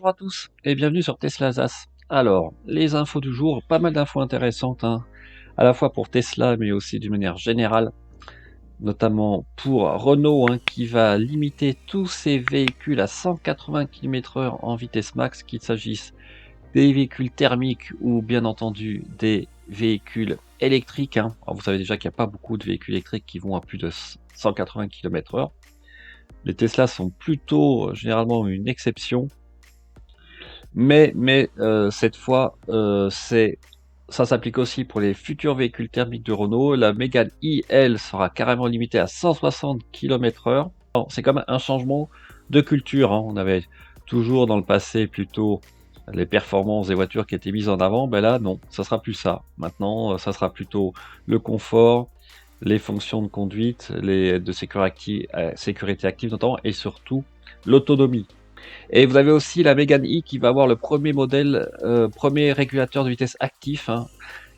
Bonjour à tous et bienvenue sur Tesla Zas. Alors, les infos du jour, pas mal d'infos intéressantes, à la fois pour Tesla mais aussi d'une manière générale, notamment pour Renault qui va limiter tous ses véhicules à 180 km/h en vitesse max, qu'il s'agisse des véhicules thermiques ou bien entendu des véhicules électriques. Alors vous savez déjà qu'il n'y a pas beaucoup de véhicules électriques qui vont à plus de 180 km/h. Les Tesla sont plutôt généralement une exception. Mais cette fois, ça s'applique aussi pour les futurs véhicules thermiques de Renault. La Mégane E, elle, sera carrément limitée à 160 km/h. C'est quand même un changement de culture. On avait toujours dans le passé plutôt les performances des voitures qui étaient mises en avant. Ben là, non, ça sera plus ça. Maintenant, ça sera plutôt le confort, les fonctions de conduite, les de sécurité active notamment, et surtout l'autonomie. Et vous avez aussi la Mégane E qui va avoir le premier modèle, premier régulateur de vitesse actif,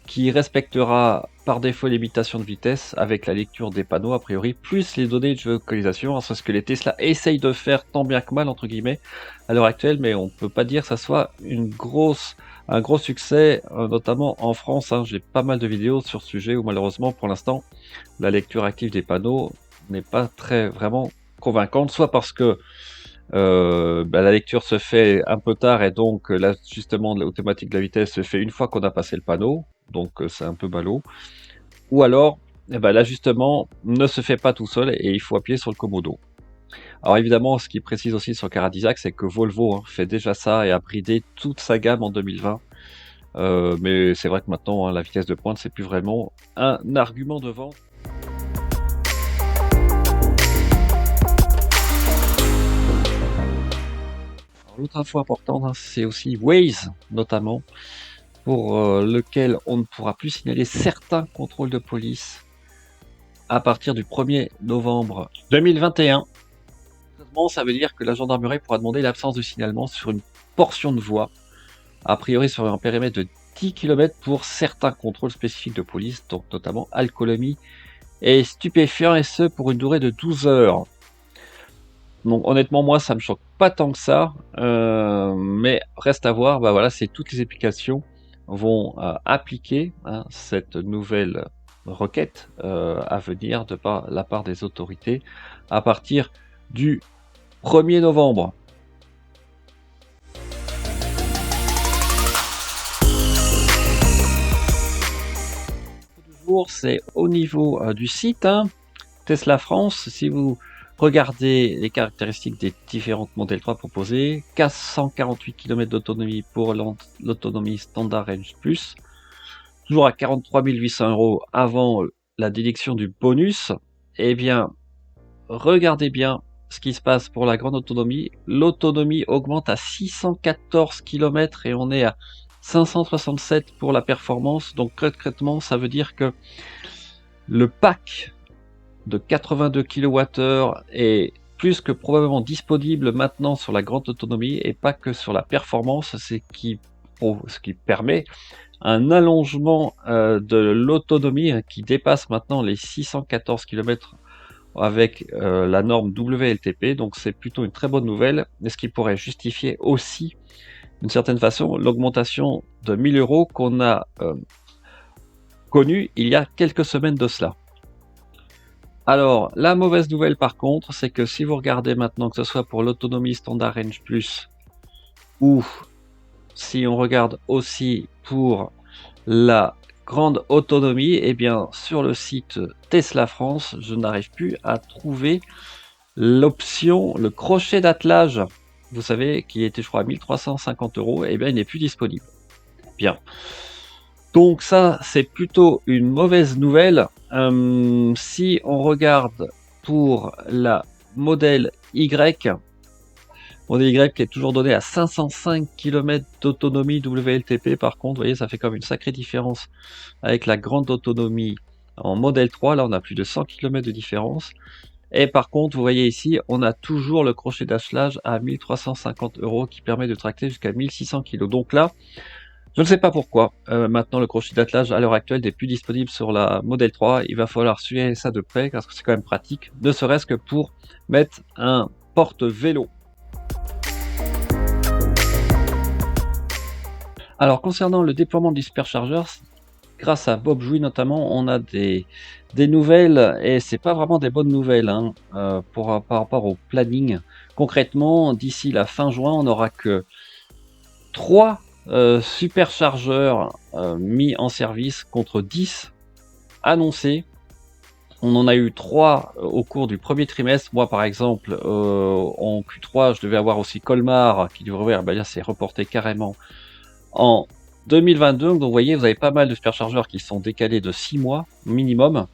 qui respectera par défaut les limitations de vitesse avec la lecture des panneaux a priori, plus les données de géolocalisation. C'est ce que les Tesla essayent de faire tant bien que mal entre guillemets à l'heure actuelle, mais on peut pas dire que ça soit un gros succès, notamment en France. J'ai pas mal de vidéos sur ce sujet où malheureusement pour l'instant la lecture active des panneaux n'est pas très vraiment convaincante, soit parce que la lecture se fait un peu tard et donc l'ajustement automatique de la vitesse se fait une fois qu'on a passé le panneau, donc c'est un peu ballot. Ou alors, l'ajustement ne se fait pas tout seul et il faut appuyer sur le commodo. Alors évidemment, ce qui précise aussi sur Caradisaac, c'est que Volvo fait déjà ça et a bridé toute sa gamme en 2020. Mais c'est vrai que maintenant, la vitesse de pointe, c'est plus vraiment un argument de vente. L'autre info importante, c'est aussi Waze, notamment, pour lequel on ne pourra plus signaler certains contrôles de police à partir du 1er novembre 2021. Ça veut dire que la gendarmerie pourra demander l'absence de signalement sur une portion de voie, a priori sur un périmètre de 10 km pour certains contrôles spécifiques de police, donc notamment alcoolémie et stupéfiants, et ce pour une durée de 12 heures. Donc honnêtement, moi, ça me choque pas tant que ça, mais reste à voir. Voilà, c'est toutes les applications vont appliquer cette nouvelle requête à venir de la part des autorités à partir du 1er novembre. C'est au niveau du site Tesla France. Si vous regardez les caractéristiques des différentes modèles 3 proposés, 448 km d'autonomie pour l'autonomie Standard Range Plus, toujours à 43 800 € avant la déduction du bonus. Eh bien, regardez bien ce qui se passe pour la grande autonomie. L'autonomie augmente à 614 km et on est à 567 pour la performance. Donc concrètement, ça veut dire que le pack de 82 kWh est plus que probablement disponible maintenant sur la grande autonomie et pas que sur la performance, ce qui permet un allongement de l'autonomie qui dépasse maintenant les 614 km avec la norme WLTP, donc c'est plutôt une très bonne nouvelle, et ce qui pourrait justifier aussi d'une certaine façon l'augmentation de 1000 € qu'on a connue il y a quelques semaines de cela. Alors, la mauvaise nouvelle par contre, c'est que si vous regardez maintenant, que ce soit pour l'autonomie Standard Range Plus, ou si on regarde aussi pour la grande autonomie, eh bien sur le site Tesla France, je n'arrive plus à trouver l'option, le crochet d'attelage, vous savez, qui était je crois à 1350 €, eh bien il n'est plus disponible. Bien. Donc ça, c'est plutôt une mauvaise nouvelle. Si on regarde pour la modèle Y, modèle Y qui est toujours donné à 505 km d'autonomie WLTP, par contre, vous voyez, ça fait comme une sacrée différence avec la grande autonomie en modèle 3. Là, on a plus de 100 km de différence. Et par contre, vous voyez ici, on a toujours le crochet d'attelage à 1350 € qui permet de tracter jusqu'à 1600 kg. Donc là, je ne sais pas pourquoi, maintenant le crochet d'attelage à l'heure actuelle n'est plus disponible sur la Model 3, il va falloir suivre ça de près parce que c'est quand même pratique, ne serait-ce que pour mettre un porte-vélo. Alors concernant le déploiement du superchargeur, grâce à Bob Jouy notamment, on a des nouvelles, et c'est pas vraiment des bonnes nouvelles hein, par rapport au planning. Concrètement, d'ici la fin juin, on n'aura que 3 superchargeurs mis en service contre 10 annoncés. On en a eu 3 au cours du premier trimestre. Moi, par exemple, en Q3, je devais avoir aussi Colmar qui devrait ouvrir. Ben là, c'est reporté carrément en 2022. Donc, vous voyez, vous avez pas mal de superchargeurs qui sont décalés de 6 mois minimum.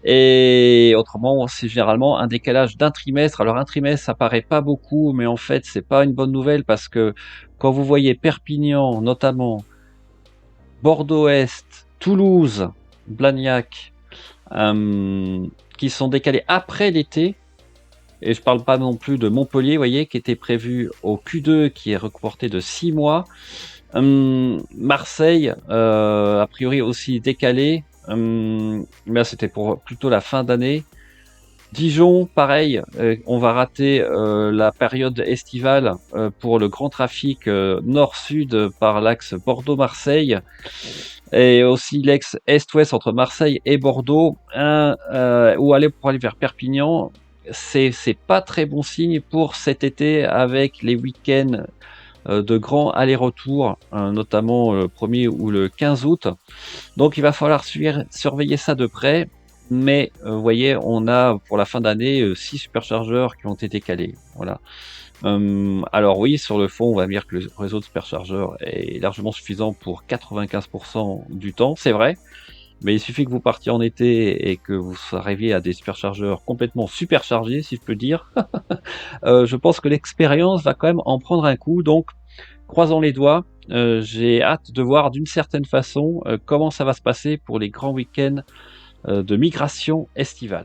Et autrement, c'est généralement un décalage d'un trimestre. Alors, un trimestre, ça paraît pas beaucoup, mais en fait, c'est pas une bonne nouvelle parce que quand vous voyez Perpignan, notamment, Bordeaux-Est, Toulouse, Blagnac, qui sont décalés après l'été, et je parle pas non plus de Montpellier, vous voyez, qui était prévu au Q2, qui est reporté de 6 mois. Marseille, a priori aussi décalé, mais c'était pour plutôt la fin d'année. Dijon, pareil, on va rater la période estivale pour le grand trafic nord-sud par l'axe Bordeaux-Marseille et aussi l'ex est-ouest entre Marseille et Bordeaux, ou aller pour aller vers Perpignan. C'est pas très bon signe pour cet été avec les week-ends de grands allers-retours, notamment le 1er ou le 15 août. Donc il va falloir surveiller ça de près. Mais vous voyez, on a pour la fin d'année 6 superchargeurs qui ont été calés. Voilà. Alors oui, sur le fond, on va dire que le réseau de superchargeurs est largement suffisant pour 95% du temps, c'est vrai. Mais il suffit que vous partiez en été et que vous arriviez à des superchargeurs complètement superchargés, si je peux dire. Je pense que l'expérience va quand même en prendre un coup. Donc, croisons les doigts. J'ai hâte de voir d'une certaine façon comment ça va se passer pour les grands week-ends de migration estivale.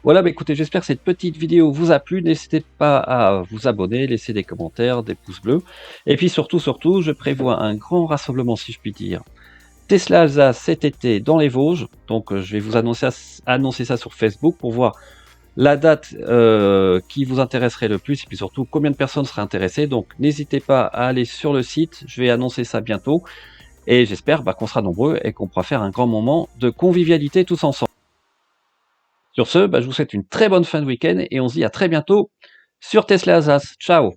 Voilà, bah écoutez, j'espère que cette petite vidéo vous a plu. N'hésitez pas à vous abonner, laisser des commentaires, des pouces bleus. Et puis surtout, je prévois un grand rassemblement, si je puis dire, Tesla Alsace cet été dans les Vosges. Donc je vais vous annoncer ça sur Facebook pour voir la date qui vous intéresserait le plus et puis surtout combien de personnes seraient intéressées. Donc n'hésitez pas à aller sur le site, je vais annoncer ça bientôt. Et j'espère qu'on sera nombreux et qu'on pourra faire un grand moment de convivialité tous ensemble. Sur ce, je vous souhaite une très bonne fin de week-end et on se dit à très bientôt sur Tesla Alsace. Ciao!